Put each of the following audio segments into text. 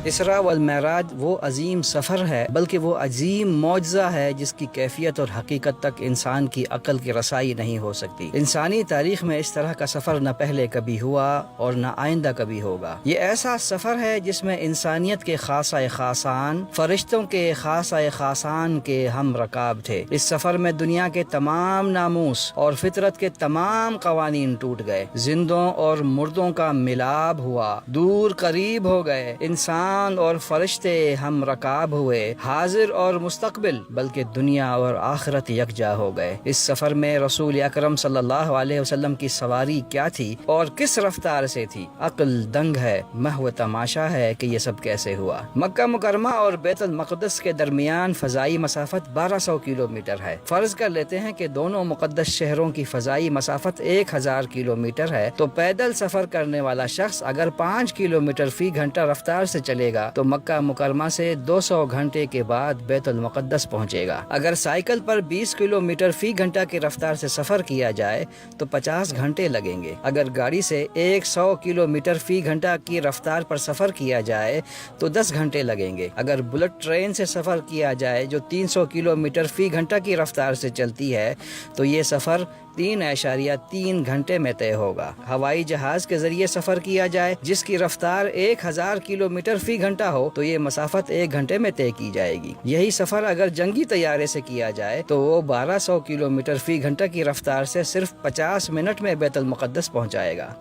اسراء والمعراج وہ عظیم سفر ہے، بلکہ وہ عظیم معجزہ ہے جس کی کیفیت اور حقیقت تک انسان کی عقل کی رسائی نہیں ہو سکتی۔ انسانی تاریخ میں اس طرح کا سفر نہ پہلے کبھی ہوا اور نہ آئندہ کبھی ہوگا۔ یہ ایسا سفر ہے جس میں انسانیت کے خاصہ خاصان، فرشتوں کے خاصہ خاصان کے ہم رکاب تھے۔ اس سفر میں دنیا کے تمام ناموس اور فطرت کے تمام قوانین ٹوٹ گئے، زندوں اور مردوں کا ملاب ہوا، دور قریب ہو گئے، انسان اور فرشتے ہم رکاب ہوئے، حاضر اور مستقبل بلکہ دنیا اور آخرت یکجا ہو گئے۔ اس سفر میں رسول اکرم صلی اللہ علیہ وسلم کی سواری کیا تھی اور کس رفتار سے تھی؟ عقل دنگ ہے، محو تماشا ہے کہ یہ سب کیسے ہوا۔ مکہ مکرمہ اور بیت المقدس کے درمیان فضائی مسافت 1200 کلومیٹر ہے۔ فرض کر لیتے ہیں کہ دونوں مقدس شہروں کی فضائی مسافت 1000 کلومیٹر ہے، تو پیدل سفر کرنے والا شخص اگر 5 کلومیٹر فی گھنٹہ رفتار سے چلے گا تو مکہ مکرمہ سے 200 گھنٹے کے بعد بیت المقدس پہنچے گا۔ اگر سائیکل پر 20 کلومیٹر فی گھنٹہ کی رفتار سے سفر کیا جائے تو 50 گھنٹے لگیں گے۔ اگر گاڑی سے 100 کلومیٹر فی گھنٹہ کی رفتار پر سفر کیا جائے تو 10 گھنٹے لگیں گے۔ اگر بلٹ ٹرین سے سفر کیا جائے جو 300 کلومیٹر فی گھنٹہ کی رفتار سے چلتی ہے تو یہ سفر 3.3 گھنٹے میں طے ہوگا۔ ہوائی جہاز کے ذریعے سفر کیا جائے جس کی رفتار 1000 کلومیٹر فی گھنٹہ ہو تو یہ مسافت 1 گھنٹے میں طے کی جائے گی۔ یہی سفر اگر جنگی طیارے سے کیا جائے تو وہ 1200 کلومیٹر فی گھنٹہ کی رفتار سے صرف 50 منٹ میں بیت المقدس پہنچائے گا۔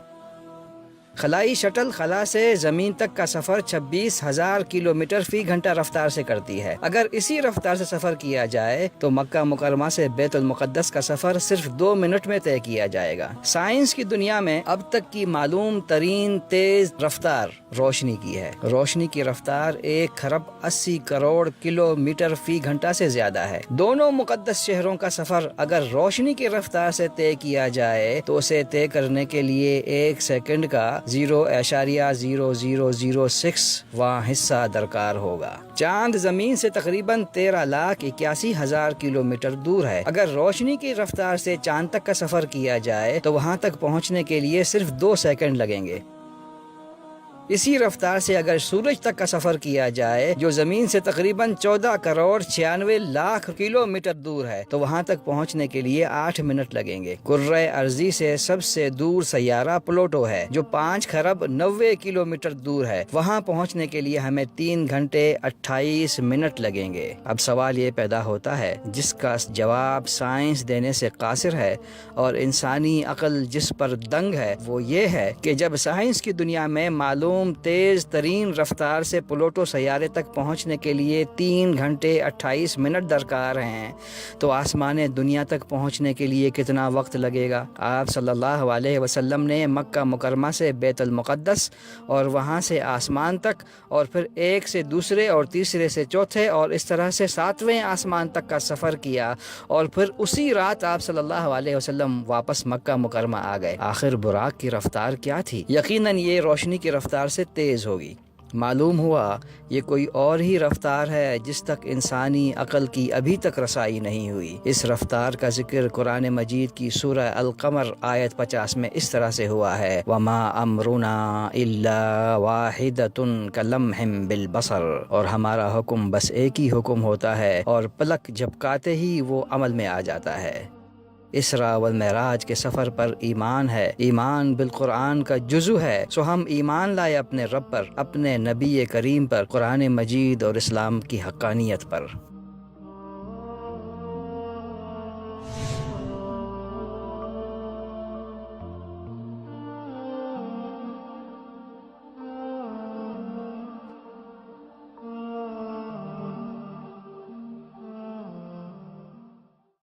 خلائی شٹل خلا سے زمین تک کا سفر 26,000 کلومیٹر فی گھنٹہ رفتار سے کرتی ہے۔ اگر اسی رفتار سے سفر کیا جائے تو مکہ مکرمہ سے بیت المقدس کا سفر صرف 2 منٹ میں طے کیا جائے گا۔ سائنس کی دنیا میں اب تک کی معلوم ترین تیز رفتار روشنی کی ہے۔ روشنی کی رفتار 1,80,00,000,000 کلومیٹر فی گھنٹہ سے زیادہ ہے۔ دونوں مقدس شہروں کا سفر اگر روشنی کی رفتار سے طے کیا جائے تو اسے طے کرنے کے لیے 1 سیکنڈ کا 0.0006واں حصہ درکار ہوگا۔ چاند زمین سے تقریباً 13,81,000 کلومیٹر دور ہے۔ اگر روشنی کی رفتار سے چاند تک کا سفر کیا جائے تو وہاں تک پہنچنے کے لیے صرف 2 سیکنڈ لگیں گے۔ اسی رفتار سے اگر سورج تک کا سفر کیا جائے جو زمین سے تقریباً 14,96,00,000 کلومیٹر دور ہے تو وہاں تک پہنچنے کے لیے 8 منٹ لگیں گے۔ کرۂ ارضی سے سب سے دور سیارہ پلوٹو ہے جو 5,90,00,000 کلومیٹر دور ہے۔ وہاں پہنچنے کے لیے ہمیں 3 گھنٹے 28 منٹ لگیں گے۔ اب سوال یہ پیدا ہوتا ہے جس کا جواب سائنس دینے سے قاصر ہے اور انسانی عقل جس پر دنگ ہے، وہ یہ ہے کہ جب سائنس کی دنیا میں معلوم تیز ترین رفتار سے پلوٹو سیارے تک پہنچنے کے لیے 3 گھنٹے 28 منٹ درکار ہیں تو آسمان دنیا تک پہنچنے کے لیے کتنا وقت لگے گا؟ آپ صلی اللہ علیہ وسلم نے مکہ مکرمہ سے بیت المقدس اور وہاں سے آسمان تک اور پھر ایک سے دوسرے اور تیسرے سے چوتھے اور اس طرح سے 7ویں آسمان تک کا سفر کیا اور پھر اسی رات آپ صلی اللہ علیہ وسلم واپس مکہ مکرمہ آ گئے۔ آخر براق کی رفتار کیا تھی؟ یقیناً یہ روشنی کی رفتار سے تیز ہوگی۔ معلوم ہوا یہ کوئی اور ہی رفتار ہے جس تک انسانی عقل کی ابھی تک رسائی نہیں ہوئی۔ اس رفتار کا ذکر قرآن مجید کی سورہ القمر آیت 50 میں اس طرح سے ہوا ہے، وَمَا أَمْرُنَا إِلَّا وَاحِدَةٌ كَلَمْحٍ بِالْبَصَرِ، اور ہمارا حکم بس ایک ہی حکم ہوتا ہے اور پلک جھپکاتے ہی وہ عمل میں آ جاتا ہے۔ اسراء والمعراج کے سفر پر ایمان ہے، ایمان بالقرآن کا جزو ہے، سو ہم ایمان لائے اپنے رب پر، اپنے نبی کریم پر، قرآن مجید اور اسلام کی حقانیت پر۔